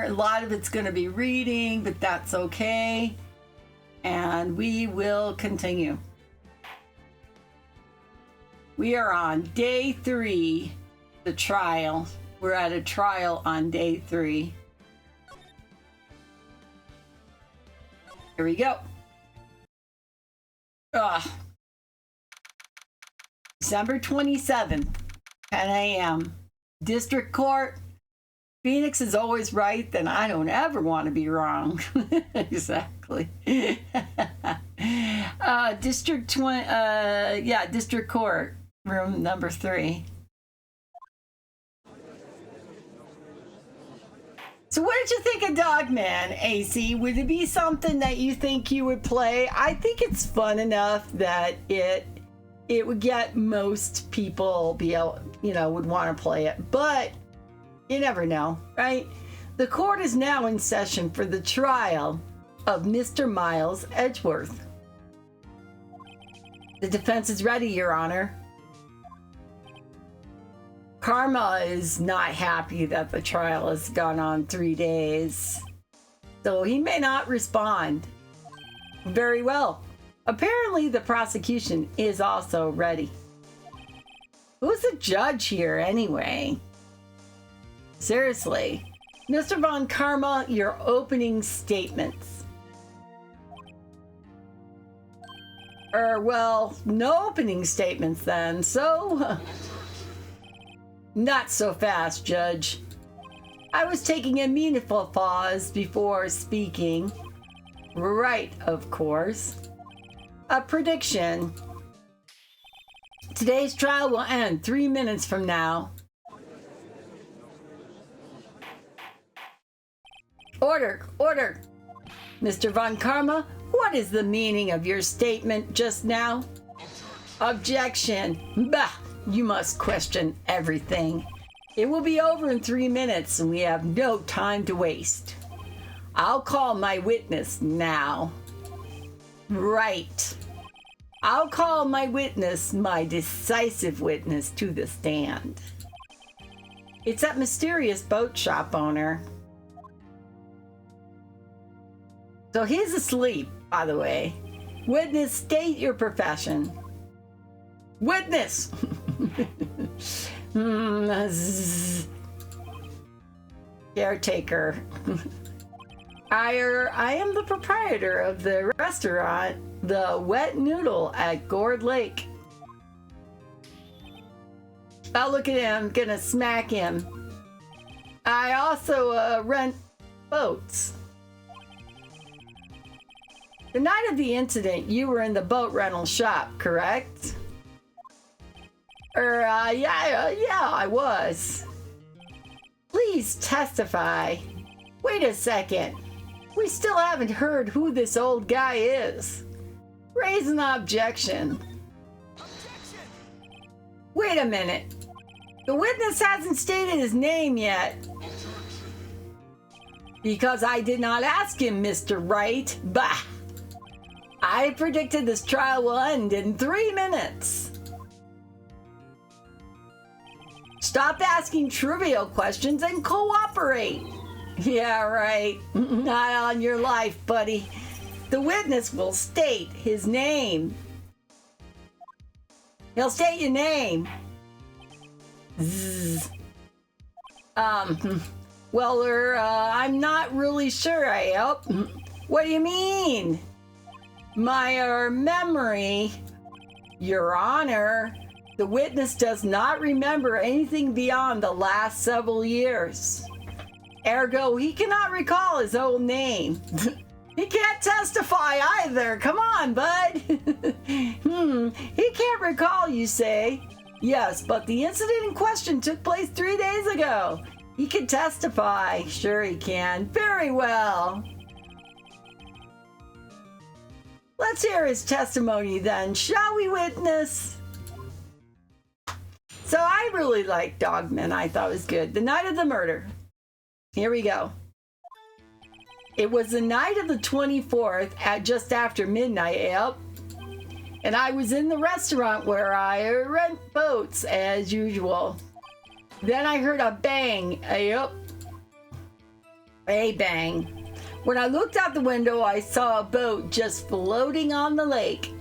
A lot of it's going to be reading, but that's okay. And we will continue. We are on day 3, the trial. We're at a trial on day 3. Here we go. December 27th, 10 a.m. District Court. Phoenix is always right, then I don't ever want to be wrong. Exactly. District Court, room number 3. So what did you think of Dogman, AC? Would it be something that you think you would play? I think it's fun enough that it would get most people would want to play it, but you never know, right? The court is now in session for the trial of Mr. Miles Edgeworth. The defense is ready, Your Honor. Karma is not happy that the trial has gone on 3 days, so he may not respond. Very well. Apparently, the prosecution is also ready. Who's the judge here, anyway? Seriously. Mr. Von Karma, your opening statements. Well, no opening statements then, so... Not so fast, Judge. I was taking a meaningful pause before speaking. Right, of course. A prediction. Today's trial will end 3 minutes from now. Order, order. Mr. Von Karma, what is the meaning of your statement just now? Objection. Bah, you must question everything. It will be over in 3 minutes and we have no time to waste. I'll call my witness now. Right. I'll call my witness, my decisive witness, to the stand. It's that mysterious boat shop owner. So he's asleep, by the way. Witness, state your profession. Witness! Caretaker. I am the proprietor of the restaurant, the Wet Noodle at Gourd Lake. I'll look at him, gonna smack him. I also rent boats. The night of the incident, you were in the boat rental shop, correct? Yeah, I was. Please testify. Wait a second. We still haven't heard who this old guy is. Raise an objection. Wait a minute. The witness hasn't stated his name yet. Because I did not ask him, Mr. Wright. Bah! I predicted this trial will end in 3 minutes. Stop asking trivial questions and cooperate. Yeah, right. Not on your life, buddy. The witness will state his name. He'll state your name. Zzz. Well, I'm not really sure, I hope. What do you mean? My memory, Your Honor, the witness does not remember anything beyond the last several years. Ergo, he cannot recall his own name. He can't testify either. Come on, bud. He can't recall, you say? Yes, but the incident in question took place 3 days ago. He can testify. Sure he can. Very well. Let's hear his testimony then, shall we, witness? So I really liked Dogman. I thought it was good. The night of the murder. Here we go. It was the night of the 24th at just after midnight, yep. And I was in the restaurant where I rent boats as usual. Then I heard a bang, yep. A bang. When I looked out the window, I saw a boat just floating on the lake.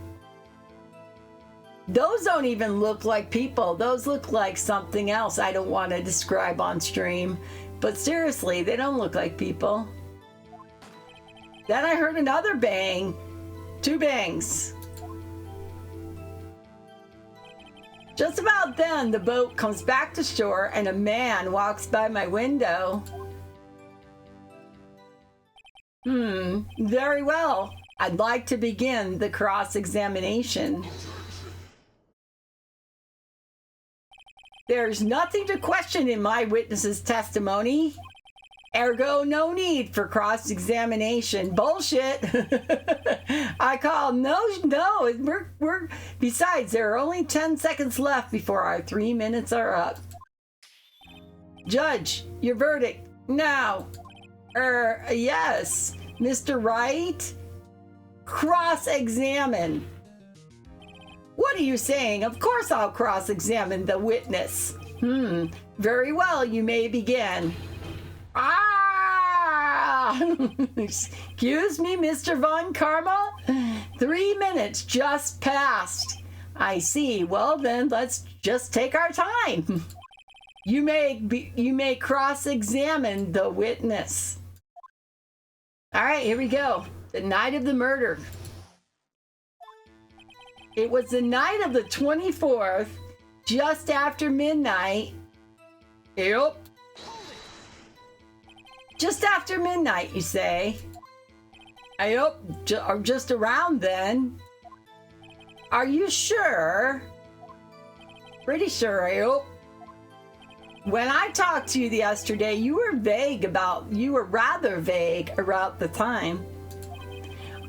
Those don't even look like people. Those look like something else I don't want to describe on stream. But seriously, they don't look like people. Then I heard another bang. 2 bangs. Just about then, the boat comes back to shore and a man walks by my window. Very well. I'd like to begin the cross-examination. There's nothing to question in my witness's testimony. Ergo, no need for cross-examination. Bullshit. I call no. Besides, there are only 10 seconds left before our 3 minutes are up. Judge, your verdict now. Yes, Mr. Wright. Cross-examine. What are you saying? Of course I'll cross-examine the witness. Very well, you may begin. Excuse me, Mr. Von Karma? 3 minutes just passed. I see. Well then, let's just take our time. You may cross-examine the witness. All right, here we go. The night of the murder. It was the night of the 24th, just after midnight. Yep. Just after midnight, you say? Yep, or just around then. Are you sure? Pretty sure, yep. When I talked to you yesterday, you were rather vague about the time.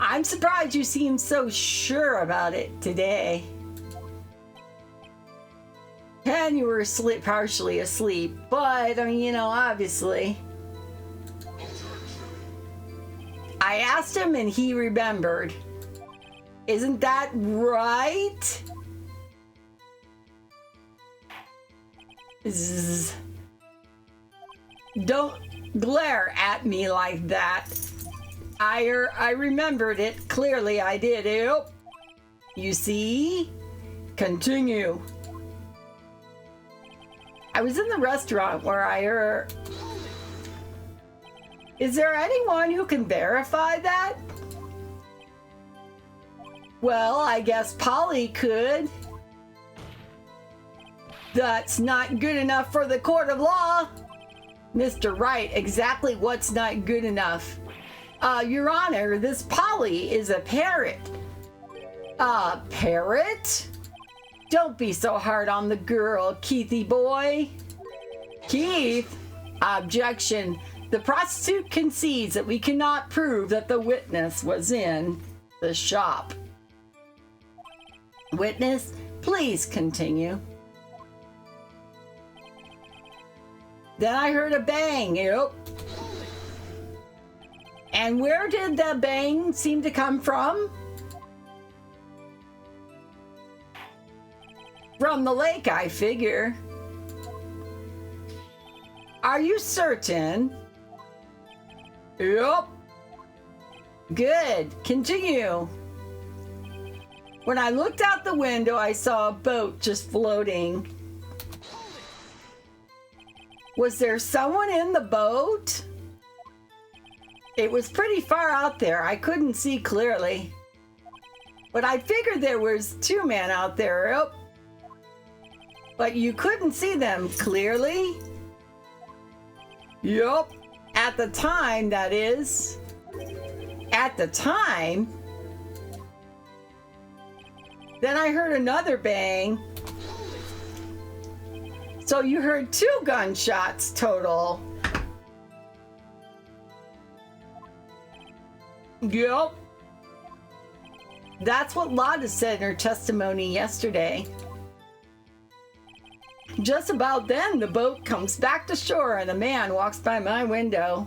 I'm surprised you seem so sure about it today. And you were partially asleep, but I mean, obviously. I asked him and he remembered. Isn't that right? Zzz. Don't glare at me like that. I remembered it. Clearly I did. Yep. You see? Continue. I was in the restaurant where I heard... Is there anyone who can verify that? Well, I guess Polly could. That's not good enough for the court of law. Mr. Wright, exactly what's not good enough? Your Honor, this Polly is a parrot. A parrot? Don't be so hard on the girl, Keithy boy. Keith? Objection. The prostitute concedes that we cannot prove that the witness was in the shop. Witness, please continue. Then I heard a bang. Yep. And where did the bang seem to come from? From the lake, I figure. Are you certain? Yep. Good. Continue. When I looked out the window, I saw a boat just floating. Was there someone in the boat? It was pretty far out there. I couldn't see clearly. But I figured there was 2 men out there. Yep. But you couldn't see them clearly? Yup. At the time, that is. At the time? Then I heard another bang. So you heard 2 gunshots total. Yup. That's what Lotta said in her testimony yesterday. Just about then, the boat comes back to shore and a man walks by my window.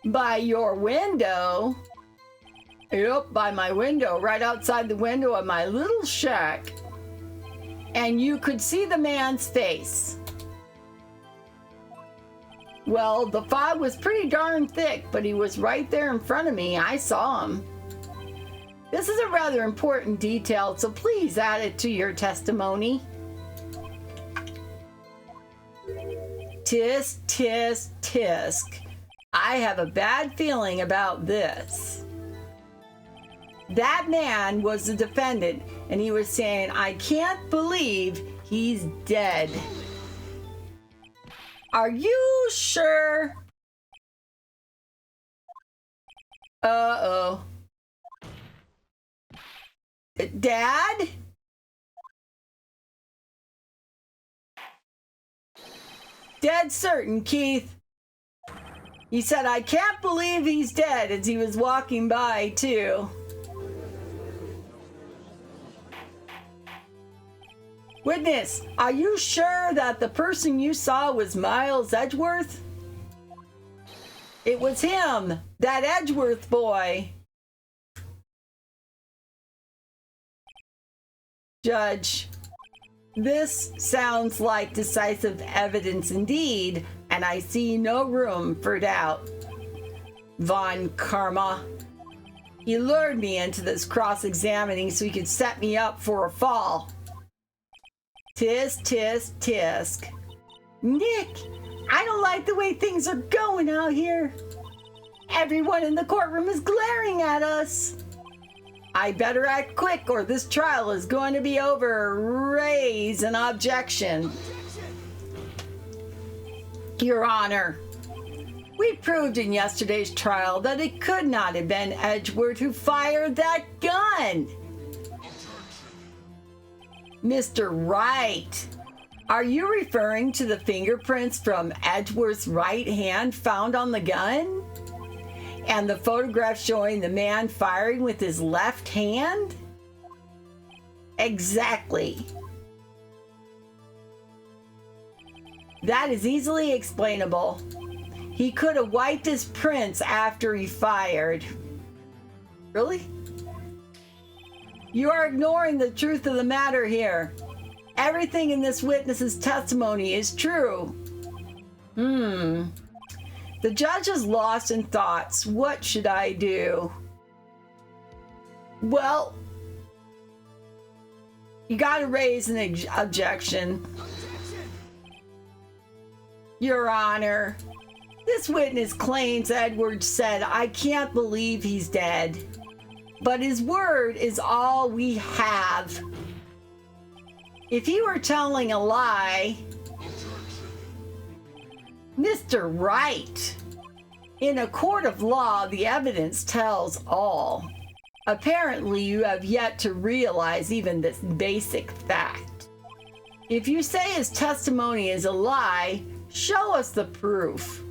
By your window? Yep, by my window, right outside the window of my little shack. And you could see the man's face. Well, the fog was pretty darn thick, but he was right there in front of me. I saw him. This is a rather important detail, so please add it to your testimony. Tisk, tisk, tisk. I have a bad feeling about this. That man was the defendant, and he was saying, I can't believe he's dead. Are you sure? Uh-oh. Dad? Dead certain, Keith. He said, I can't believe he's dead, as he was walking by, too. Witness, are you sure that the person you saw was Miles Edgeworth? It was him, that Edgeworth boy. Judge, this sounds like decisive evidence indeed, and I see no room for doubt. Von Karma. He lured me into this cross-examining so he could set me up for a fall. Tisk, tisk, tisk. Nick, I don't like the way things are going out here. Everyone in the courtroom is glaring at us. I better act quick or this trial is going to be over. Raise an objection. Your Honor, we proved in yesterday's trial that it could not have been Edgeworth who fired that gun. Mr. Wright, are you referring to the fingerprints from Edgeworth's right hand found on the gun? And the photograph showing the man firing with his left hand? Exactly. That is easily explainable. He could have wiped his prints after he fired. Really? You are ignoring the truth of the matter here. Everything in this witness's testimony is true. The judge is lost in thoughts. What should I do? Well, you gotta raise an objection. Your Honor, this witness claims Edward said, I can't believe he's dead. But his word is all we have. If he were telling a lie, Mr. Wright, in a court of law, the evidence tells all. Apparently, you have yet to realize even this basic fact. If you say his testimony is a lie, show us the proof.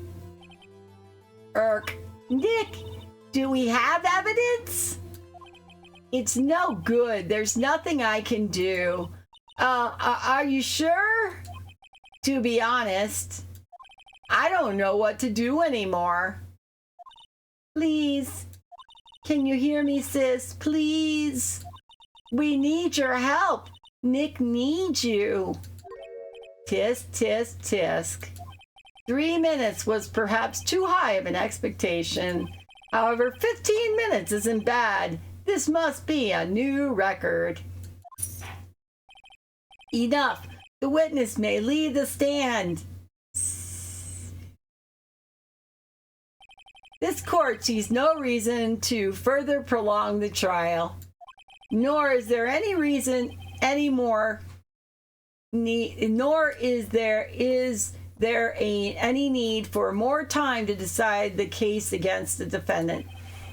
Nick, do we have evidence? It's no good. There's nothing I can do. Are you sure? To be honest, I don't know what to do anymore. Please. Can you hear me, sis? Please. We need your help. Nick needs you. Tisk, tisk, tisk. 3 minutes was perhaps too high of an expectation. However, 15 minutes isn't bad. This must be a new record. Enough. The witness may leave the stand. This court sees no reason to further prolong the trial, nor is there any reason anymore, nor is there any need for more time to decide the case against the defendant.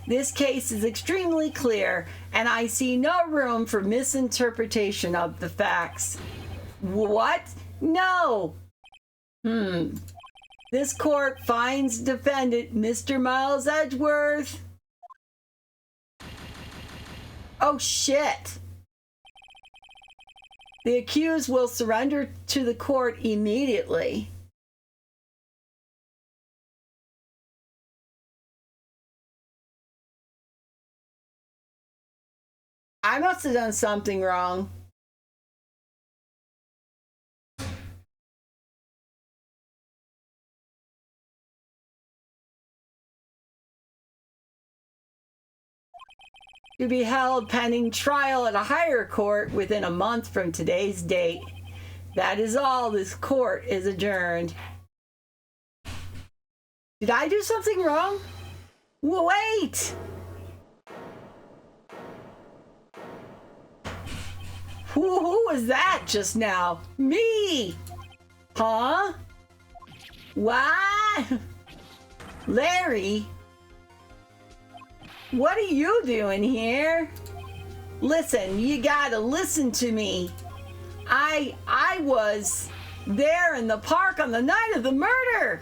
This case is extremely clear, and I see no room for misinterpretation of the facts. What? No! This court finds defendant Mr. Miles Edgeworth. Oh, shit. The accused will surrender to the court immediately. I must have done something wrong. to be held pending trial at a higher court within a month from today's date. That is all. This court is adjourned. Did I do something wrong? Wait! Who was that just now? Me! Huh? What? Larry? What are you doing here? Listen, you gotta listen to me. I was there in the park on the night of the murder.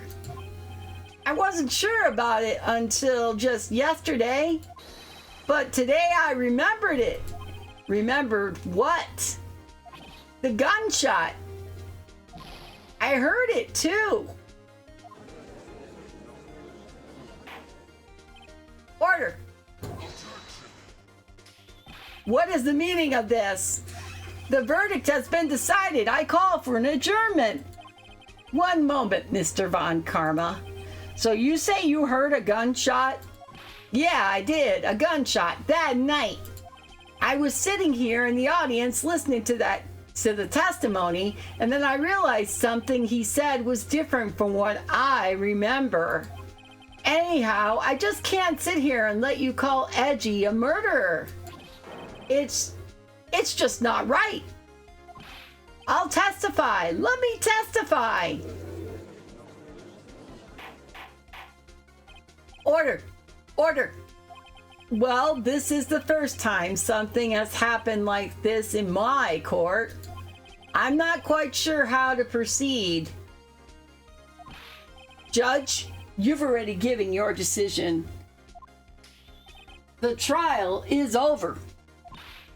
I wasn't sure about it until just yesterday, but today I remembered it. Remembered what? The gunshot. I heard it too. Order. What is the meaning of this? The verdict has been decided. I call for an adjournment. One moment, Mr. Von Karma. So you say you heard a gunshot? Yeah, I did. A gunshot that night. I was sitting here in the audience listening to the testimony, and then I realized something he said was different from what I remember. Anyhow, I just can't sit here and let you call Edgy a murderer. It's just not right. I'll testify. Let me testify. Order. Order. Well, this is the first time something has happened like this in my court. I'm not quite sure how to proceed. Judge, you've already given your decision. The trial is over.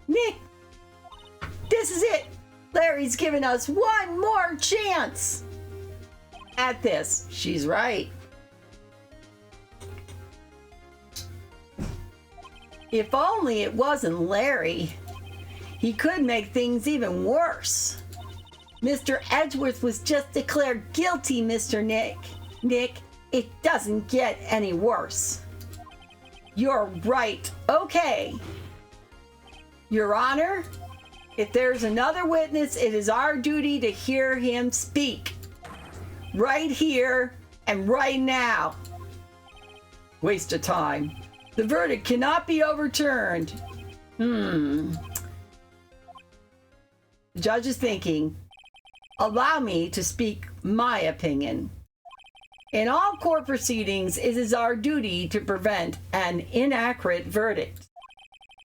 Nick, this is it. Larry's given us one more chance. At this, she's right. If only it wasn't Larry. He could make things even worse. Mr. Edgeworth was just declared guilty, Mr. Nick. Nick, it doesn't get any worse. You're right. Okay. Your Honor, if there's another witness, it is our duty to hear him speak. Right here and right now. Waste of time. The verdict cannot be overturned. The judge is thinking. Allow me to speak my opinion. In all court proceedings, it is our duty to prevent an inaccurate verdict.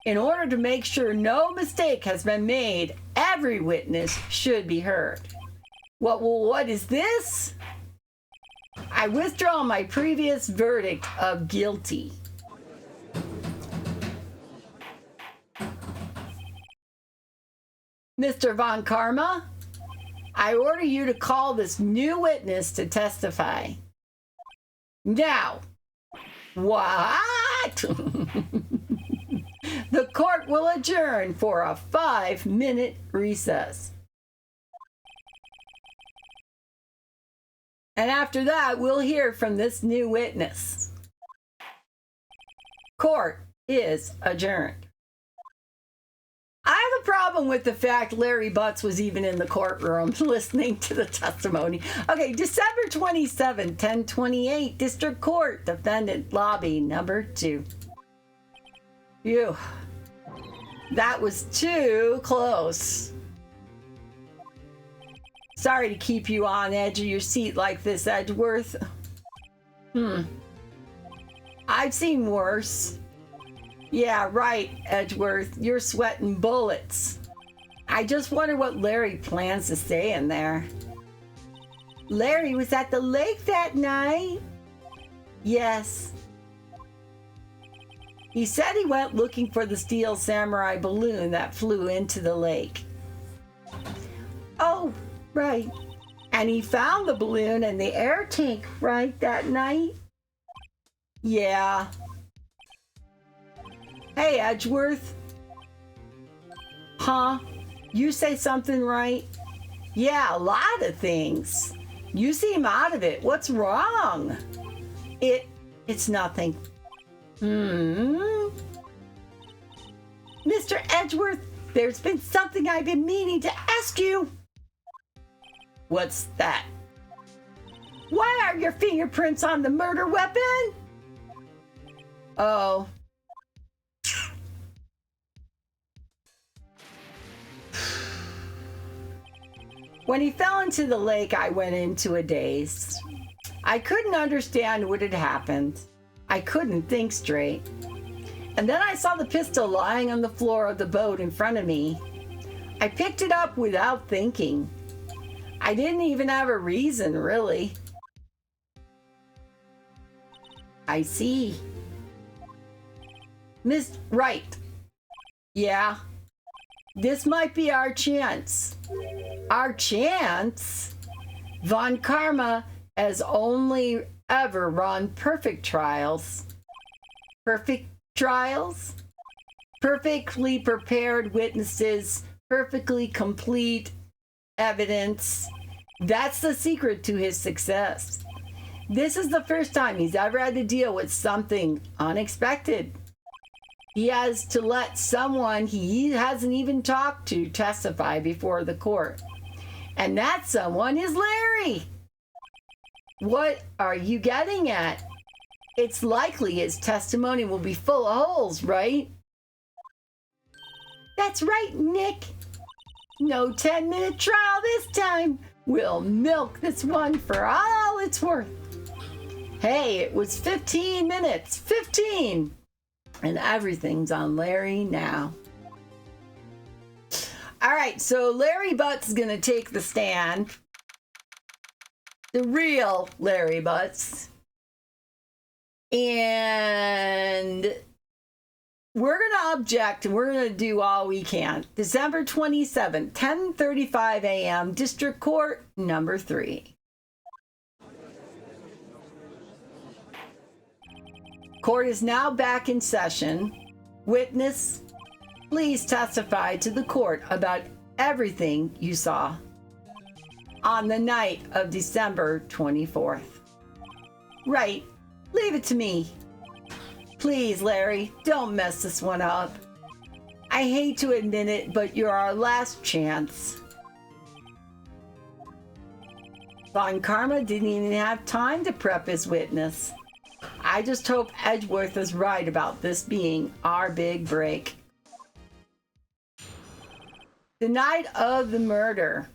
In order to make sure no mistake has been made, every witness should be heard. What is this? I withdraw my previous verdict of guilty. Mr. Von Karma, I order you to call this new witness to testify. Now, what? The court will adjourn for a 5-minute recess. And after that, we'll hear from this new witness. Court is adjourned. I have a problem with the fact Larry Butts was even in the courtroom listening to the testimony. Okay, December 27, 1028, District Court, Defendant Lobby Number 2. Phew. That was too close. Sorry to keep you on edge of your seat like this, Edgeworth. I've seen worse. Yeah, right, Edgeworth. You're sweating bullets. I just wonder what Larry plans to say in there. Larry was at the lake that night? Yes. He said he went looking for the steel samurai balloon that flew into the lake. Oh, right. And he found the balloon in the air tank, right, that night? Yeah. Hey, Edgeworth. Huh? You say something right? Yeah, a lot of things. You seem out of it. What's wrong? It's nothing. Mr. Edgeworth, there's been something I've been meaning to ask you. What's that? Why are your fingerprints on the murder weapon? Oh. When he fell into the lake, I went into a daze. I couldn't understand what had happened. I couldn't think straight. And then I saw the pistol lying on the floor of the boat in front of me. I picked it up without thinking. I didn't even have a reason, really. I see. Miss Wright. Yeah. This might be our chance. Our chance? Von Karma has only ever run perfect trials. Perfect trials? Perfectly prepared witnesses, perfectly complete evidence. That's the secret to his success. This is the first time he's ever had to deal with something unexpected. He has to let someone he hasn't even talked to testify before the court. And that someone is Larry. What are you getting at? It's likely his testimony will be full of holes, right? That's right, Nick. No 10-minute trial this time. We'll milk this one for all it's worth. Hey, it was 15 minutes. 15! And everything's on Larry now. All right, so Larry Butts is going to take the stand. The real Larry Butts. And we're going to object, and we're going to do all we can. December 27th, 10:35 a.m., District Court, number 3. Court is now back in session. Witness, please testify to the court about everything you saw on the night of December 24th. Right, leave it to me. Please, Larry, don't mess this one up. I hate to admit it, but you're our last chance. Von Karma didn't even have time to prep his witness. I just hope Edgeworth is right about this being our big break. The night of the murder.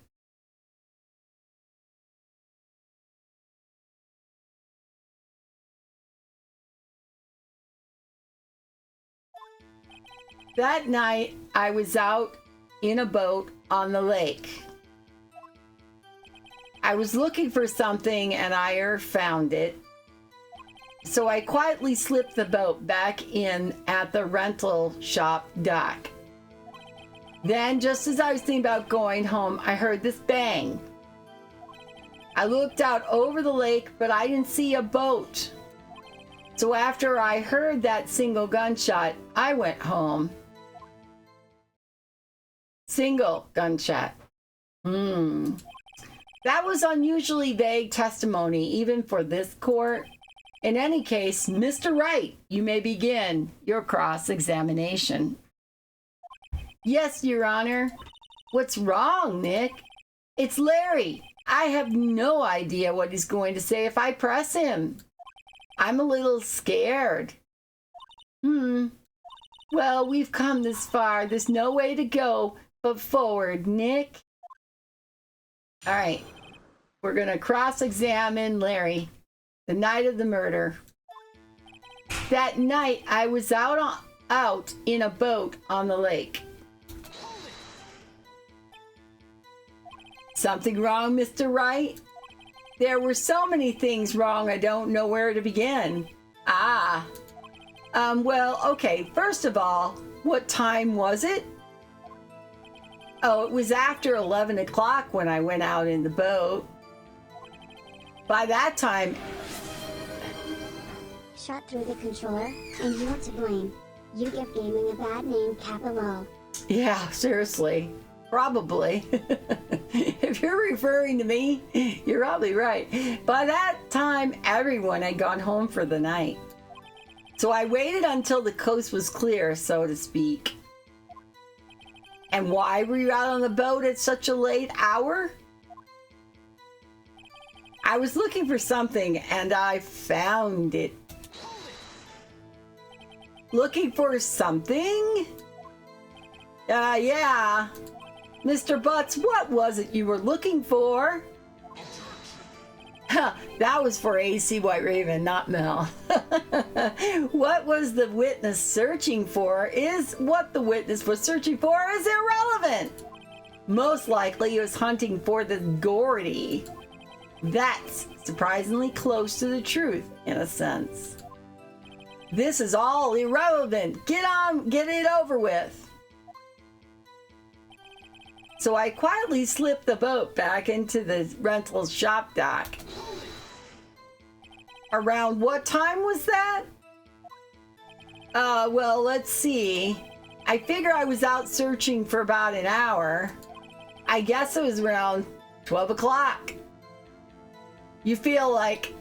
That night, I was out in a boat on the lake. I was looking for something and I found it. So I quietly slipped the boat back in at the rental shop dock. Then, just as I was thinking about going home, I heard this bang. I looked out over the lake, but I didn't see a boat. So after I heard that single gunshot, I went home. Single gunshot. That was unusually vague testimony, even for this court. In any case, Mr. Wright, you may begin your cross-examination. Yes, Your Honor. What's wrong, Nick? It's Larry. I have no idea what he's going to say if I press him. I'm a little scared. Well, we've come this far. There's no way to go but forward, Nick. All right. We're going to cross-examine Larry. The night of the murder. That night, I was out in a boat on the lake. Something wrong, Mr. Wright? There were so many things wrong, I don't know where to begin. Well, okay, first of all, what time was it? Oh, it was after 11 o'clock when I went out in the boat. By that time... Shot through the controller, and you're to blame. You give gaming a bad name, capital. Yeah, seriously. Probably. If you're referring to me, you're probably right. By that time, everyone had gone home for the night. So I waited until the coast was clear, so to speak. And why were you out on the boat at such a late hour? I was looking for something and I found it. Looking for something? Yeah. Mr. Butts, what was it you were looking for? That was for AC White Raven, not Mel. What was the witness searching for is what the witness was searching for is irrelevant. Most likely he was hunting for the Gordy. That's surprisingly close to the truth, in a sense. This is all irrelevant. Get on, get it over with. So I quietly slipped the boat back into the rental shop dock. Around what time was that? Well, let's see. I figure I was out searching for about an hour. I guess it was around 12 o'clock. You feel like,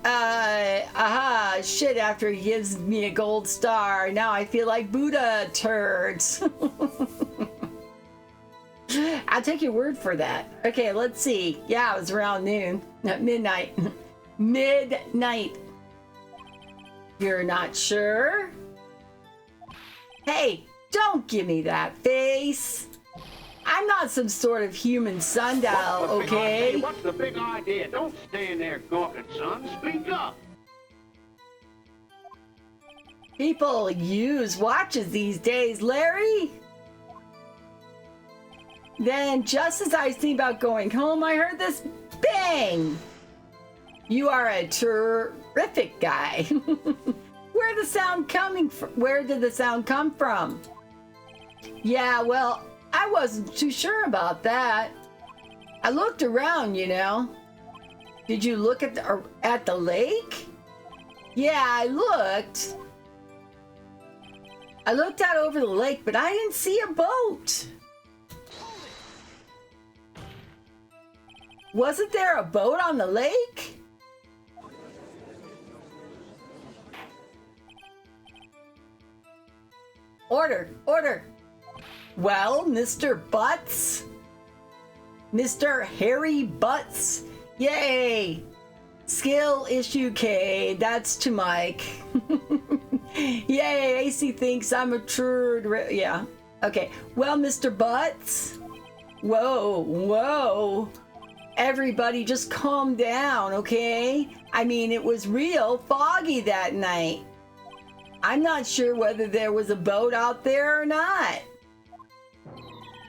shit, after he gives me a gold star. Now I feel like Buddha turds. I'll take your word for that. Okay, let's see. Yeah, it was around noon. Midnight. Midnight. You're not sure? Hey, don't give me that face. I'm not some sort of human sundial, okay? What's the big idea? Don't stand there gawking, son. Speak up. People use watches these days, Larry. Then, just as I was thinking about going home, I heard this bang. You are a terrific guy. Where the sound coming from? Where did the sound come from? Yeah, well, I wasn't too sure about that. I looked around, you know. Did you look at the lake? Yeah, I looked. I looked out over the lake, but I didn't see a boat. Wasn't there a boat on the lake? Order, order. Well, Mr. Butts? Mr. Harry Butts? Yay! Skill issue K, that's to Mike. Yay, AC thinks I'm a true... Yeah, okay. Well, Mr. Butts? Whoa, whoa. Everybody just calm down, okay? I mean, it was real foggy that night. I'm not sure whether there was a boat out there or not.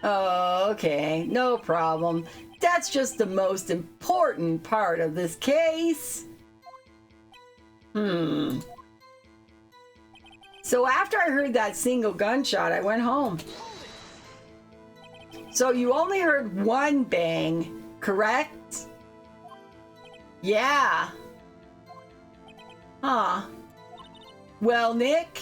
Oh, okay, no problem. That's just the most important part of this case. So after I heard that single gunshot, I went home. So you only heard one bang, correct? Yeah. Huh. Well, Nick?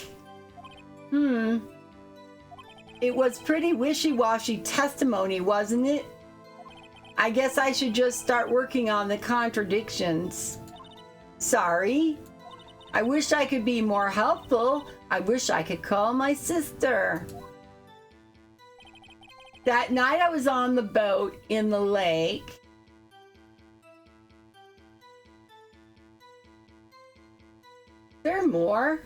It was pretty wishy-washy testimony, wasn't it? I guess I should just start working on the contradictions. Sorry. I wish I could be more helpful. I wish I could call my sister. That night I was on the boat in the lake. There are more?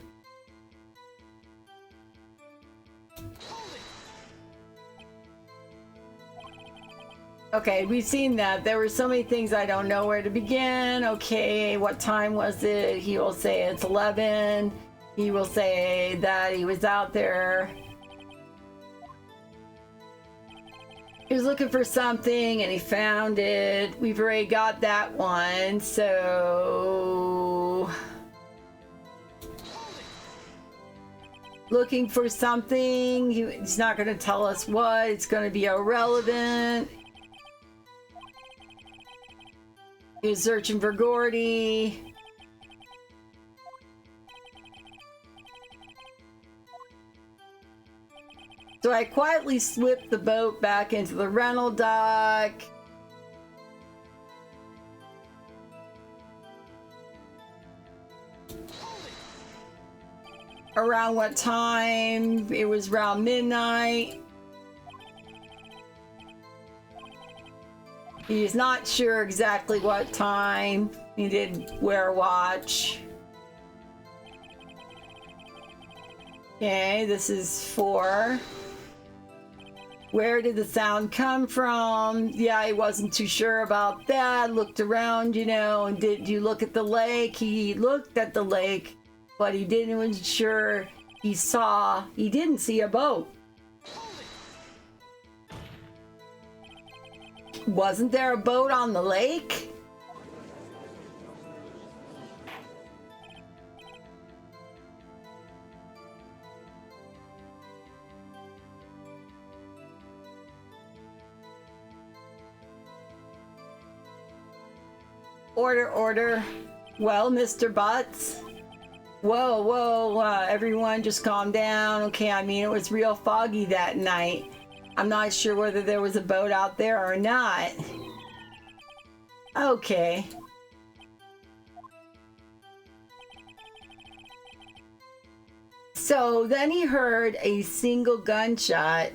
Okay, we've seen that. There were so many things I don't know where to begin. Okay, what time was it? He will say it's 11. He will say that he was out there. He was looking for something and he found it. We've already got that one, so... Looking for something. He's not going to tell us what. It's going to be irrelevant. He was searching for Gordy. So I quietly slipped the boat back into the rental dock. Around what time? It was around midnight. He's not sure exactly what time. He did wear a watch. Okay, this is 4. Where did the sound come from? Yeah, he wasn't too sure about that. Looked around, and did you look at the lake? He looked at the lake, but he wasn't sure. He didn't see a boat. Wasn't there a boat on the lake? Order. Well, Mr. Butts. Whoa, everyone just calm down. Okay, I mean, it was real foggy that night. I'm not sure whether there was a boat out there or not. Okay. So then he heard a single gunshot.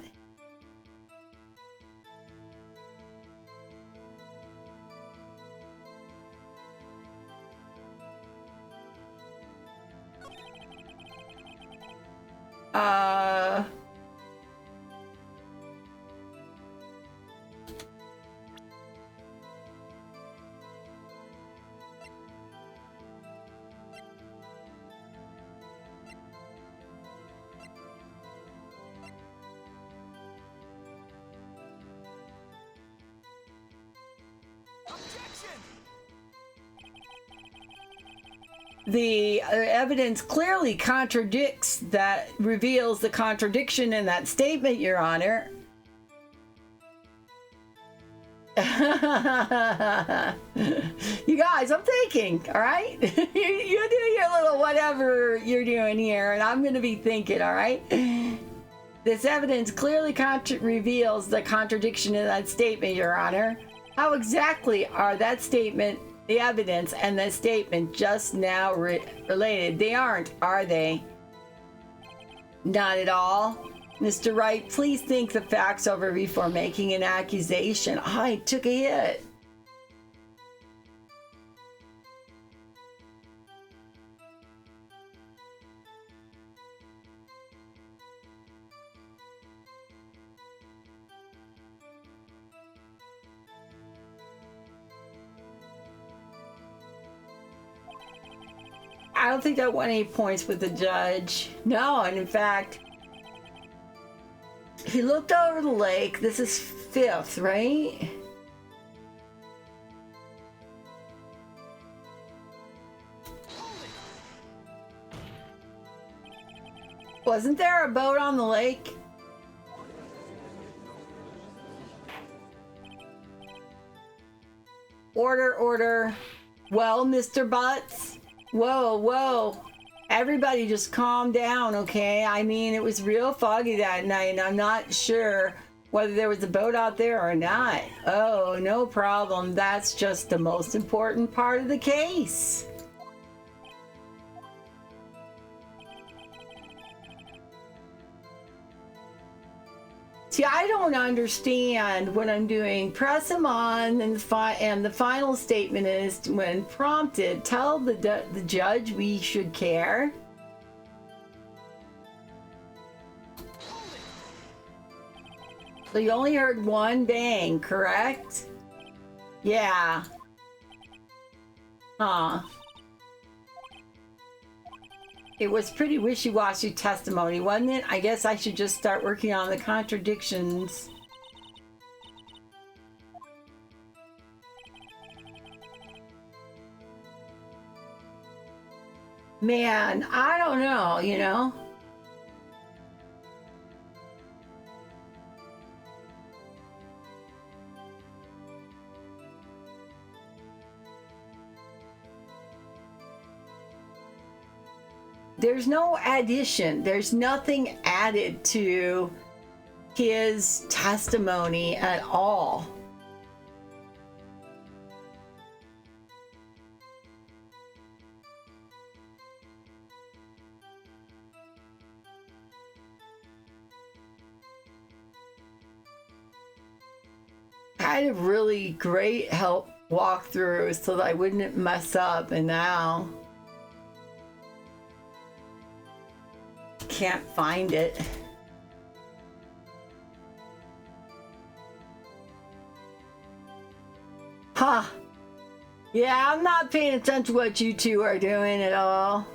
The evidence clearly reveals the contradiction in that statement, Your Honor. You guys, I'm thinking, all right? You do your little whatever you're doing here, and I'm going to be thinking, all right? This evidence clearly reveals the contradiction in that statement, Your Honor. How exactly are that statement, the evidence, and the statement just now related? They aren't, are they? Not at all. Mr. Wright, please think the facts over before making an accusation. I took a hit. I don't think I won any points with the judge. No, and in fact, he looked over the lake. This is 5th, right? Wasn't there a boat on the lake? Order. Well, Mr. Butts? Whoa. Everybody just calm down, okay? I mean, it was real foggy that night, and I'm not sure whether there was a boat out there or not. Oh, no problem. That's just the most important part of the case. See, I don't understand what I'm doing. Press him on, and the final statement is, when prompted, tell the judge we should care. So you only heard one bang, correct? Yeah. Huh. It was pretty wishy-washy testimony, wasn't it? I guess I should just start working on the contradictions. Man, I don't know, There's no addition. There's nothing added to his testimony at all. had a really great help walkthrough so that I wouldn't mess up, and now can't find it. Huh. Yeah, I'm not paying attention to what you two are doing at all.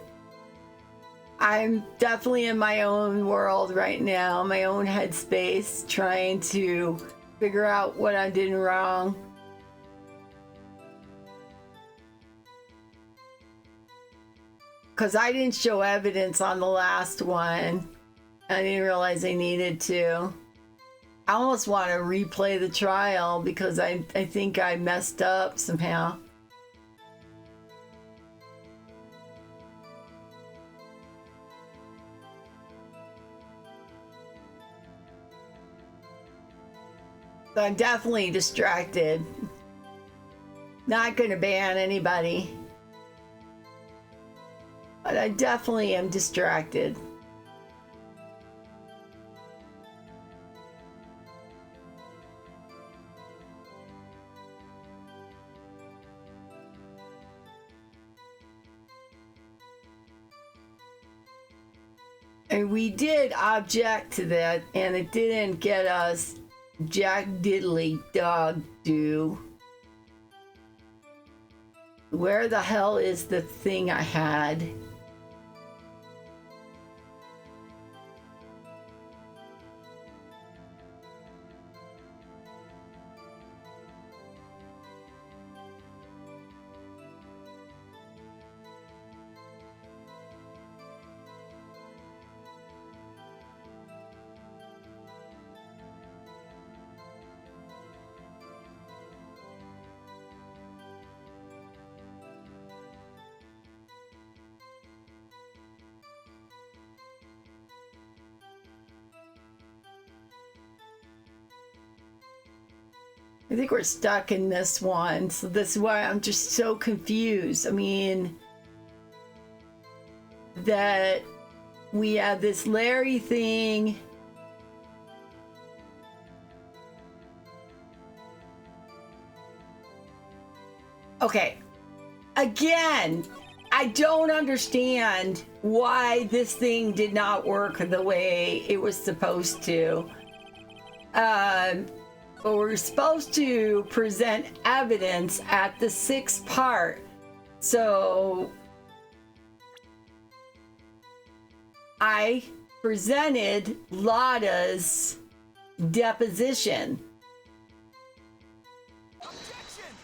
I'm definitely in my own world right now, my own headspace, trying to figure out what I'm doing wrong. Because I didn't show evidence on the last one. I didn't realize I needed to. I almost want to replay the trial because I think I messed up somehow. So I'm definitely distracted. Not going to ban anybody. But I definitely am distracted. And we did object to that, and it didn't get us jack diddly dog do. Where the hell is the thing I had? I think we're stuck in this one, so this is why I'm just so confused. I mean, that we have this Larry thing. Okay, again, I don't understand why this thing did not work the way it was supposed to. But we're supposed to present evidence at the 6th part. So I presented Lada's deposition. Objection!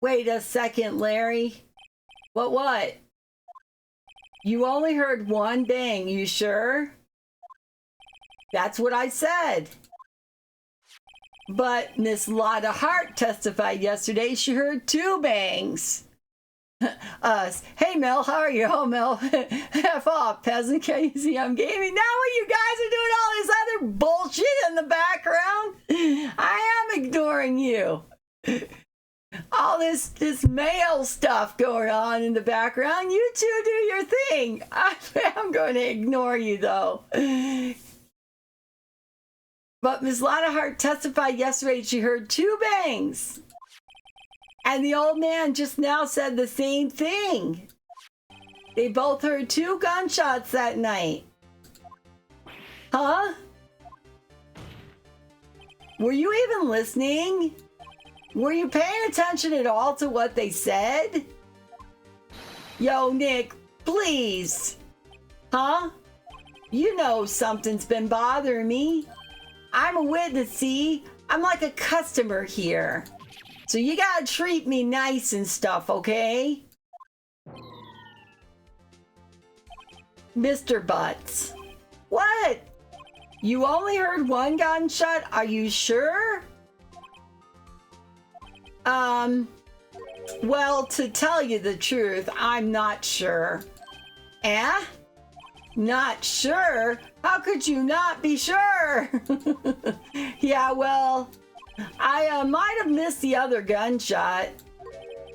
Wait a second, Larry. What? You only heard one bang, you sure? That's what I said. But Miss Lotta Hart testified yesterday she heard 2 bangs. Hey Mel, how are you? Oh Mel, F off, peasant. Can you see I'm gaming? Now when you guys are doing all this other bullshit in the background, I am ignoring you. All this male stuff going on in the background, you two do your thing. I'm going to ignore you though. But Ms. Lotta Hart testified yesterday she heard 2 bangs. And the old man just now said the same thing. They both heard 2 gunshots that night. Huh? Were you even listening? Were you paying attention at all to what they said? Yo, Nick, please. Huh? You know something's been bothering me. I'm a witness, see? I'm like a customer here. So you gotta treat me nice and stuff, okay? Mr. Butts. What? You only heard 1 gunshot? Are you sure? Well, to tell you the truth, I'm not sure. Eh? Not sure? How could you not be sure? Yeah, well, I might have missed the other gunshot.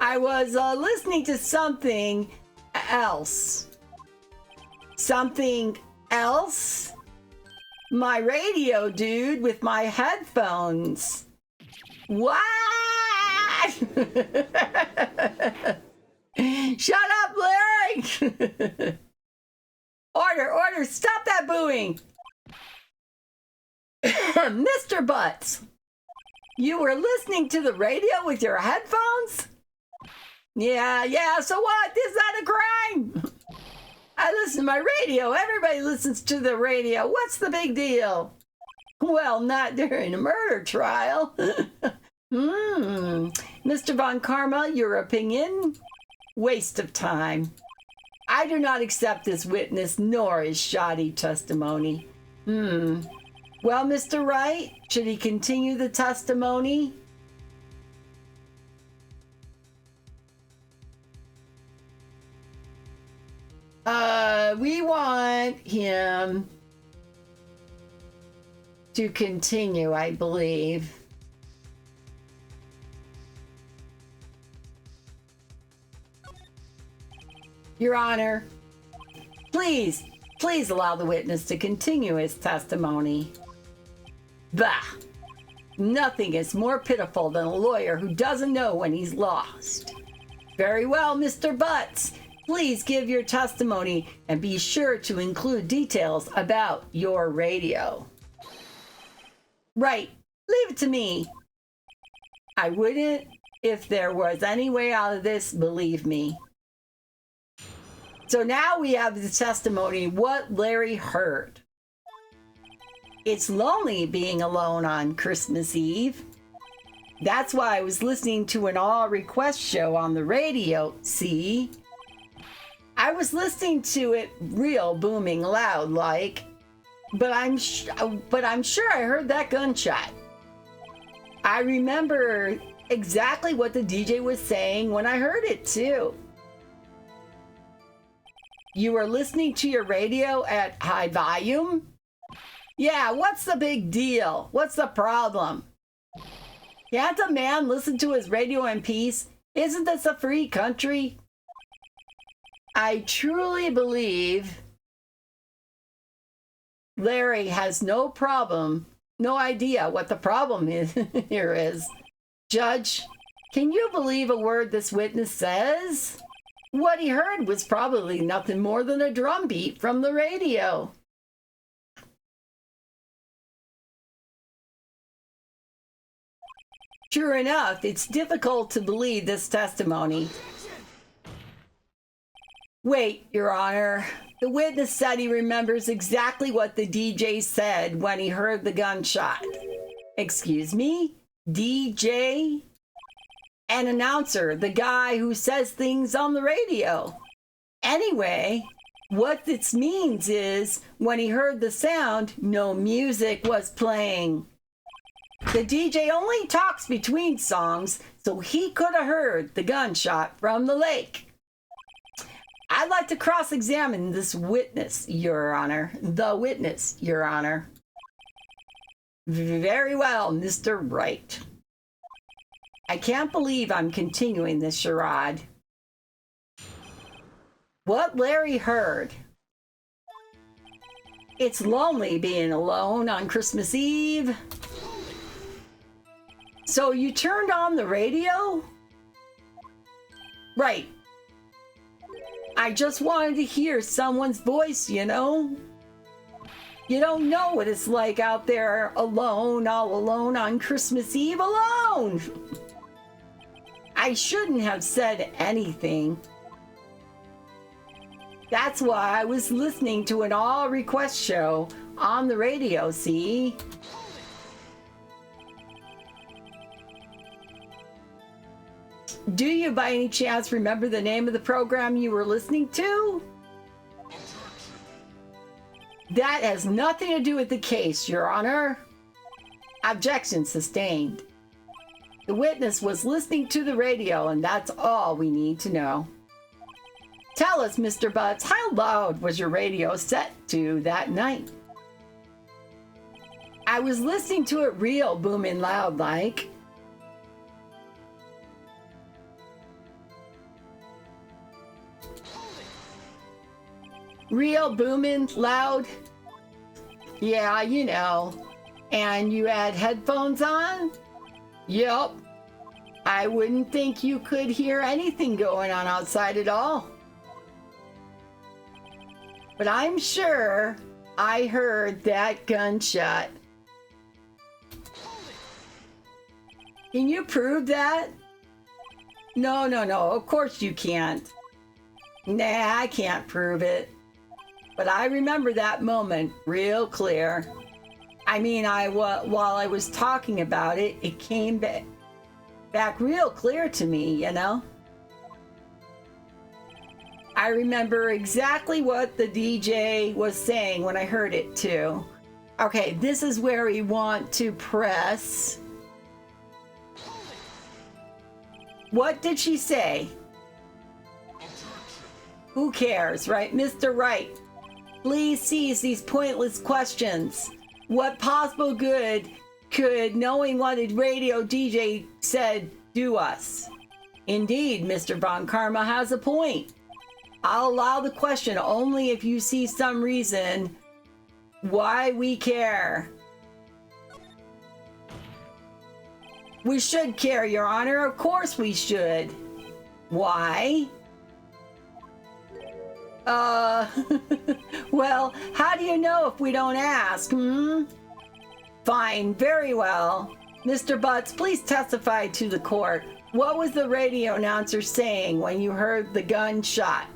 I was listening to something else. Something else? My radio, dude, with my headphones. What? Shut up, Larry! Order, stop that booing! Mr. Butts, you were listening to the radio with your headphones? Yeah, so what? Is that a crime? I listen to my radio. Everybody listens to the radio. What's the big deal? Well, not during a murder trial. Mr. Von Karma, your opinion? Waste of time. I do not accept this witness nor his shoddy testimony. Well, Mr. Wright, should he continue the testimony? We want him to continue, I believe. Your Honor, please allow the witness to continue his testimony. Bah! Nothing is more pitiful than a lawyer who doesn't know when he's lost. Very well, Mr. Butts. Please give your testimony and be sure to include details about your radio. Right. Leave it to me. I wouldn't if there was any way out of this, believe me. So now we have the testimony, what Larry heard. It's lonely being alone on Christmas Eve. That's why I was listening to an all request show on the radio, see? I was listening to it real booming loud like, but I'm sure I heard that gunshot. I remember exactly what the DJ was saying when I heard it too. You were listening to your radio at high volume? Yeah, what's the big deal? What's the problem? Can't a man listen to his radio in peace? Isn't this a free country? I truly believe Larry has no idea what the problem is here is. Judge, can you believe a word this witness says? What he heard was probably nothing more than a drum beat from the radio. Sure enough, it's difficult to believe this testimony. Wait, Your Honor. The witness said he remembers exactly what the DJ said when he heard the gunshot. Excuse me? DJ? An announcer, the guy who says things on the radio. Anyway, what this means is when he heard the sound, no music was playing. The DJ only talks between songs, so he could have heard the gunshot from the lake. I'd like to cross-examine this witness, Your Honor. The witness, Your Honor. Very well, Mr. Wright. I can't believe I'm continuing this charade. What Larry heard. It's lonely being alone on Christmas Eve. So you turned on the radio? Right. I just wanted to hear someone's voice, you know? You don't know what it's like out there alone, all alone on Christmas Eve alone. I shouldn't have said anything. That's why I was listening to an all request show on the radio, see? Do you by any chance remember the name of the program you were listening to? That has nothing to do with the case, Your Honor. Objection sustained. The witness was listening to the radio, and that's all we need to know. Tell us, Mr. Butts, how loud was your radio set to that night? I was listening to it real booming loud like. Real booming loud. Yeah, you know. And you had headphones on? Yep. I wouldn't think you could hear anything going on outside at all. But I'm sure I heard that gunshot. Can you prove that? No, of course you can't. Nah, I can't prove it. But I remember that moment real clear. I mean, while I was talking about it, it came back real clear to me, you know? I remember exactly what the DJ was saying when I heard it too. Okay, this is where we want to press. What did she say? Who cares, right? Mr. Wright, please cease these pointless questions. What possible good could knowing what a radio DJ said do us? Indeed, Mr. Von Karma has a point. I'll allow the question only if you see some reason why we care. We should care, Your Honor. Of course we should. Why? Well, how do you know if we don't ask, Fine, very well. Mr. Butts, please testify to the court. What was the radio announcer saying when you heard the gunshot?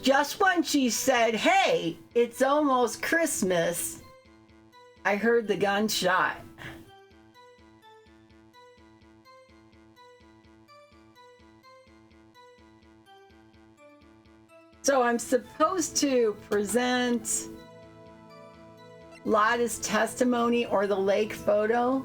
Just when she said, "Hey, it's almost Christmas," I heard the gunshot. So I'm supposed to present Lotta's testimony or the lake photo?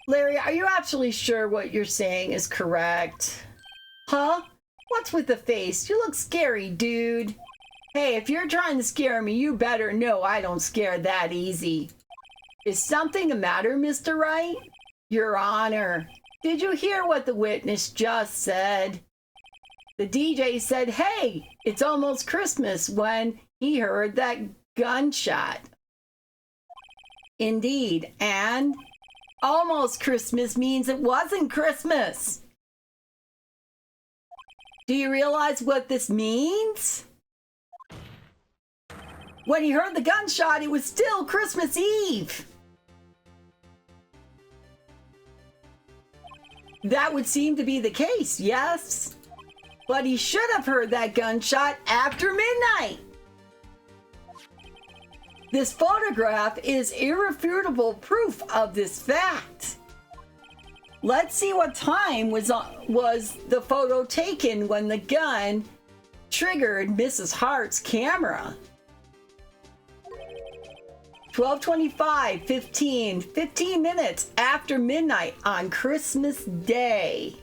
Larry, are you actually sure what you're saying is correct? Huh? What's with the face? You look scary, dude. Hey, if you're trying to scare me, you better know I don't scare that easy. Is something the matter, Mr. Wright? Your Honor, did you hear what the witness just said? The DJ said, "Hey, it's almost Christmas," when he heard that gunshot. Indeed, and almost Christmas means it wasn't Christmas. Do you realize what this means? When he heard the gunshot, it was still Christmas Eve. That would seem to be the case, yes. But he should have heard that gunshot after midnight. This photograph is irrefutable proof of this fact. Let's see what time was the photo taken when the gun triggered Mrs. Hart's camera. 12:25, 15 minutes after midnight on Christmas Day.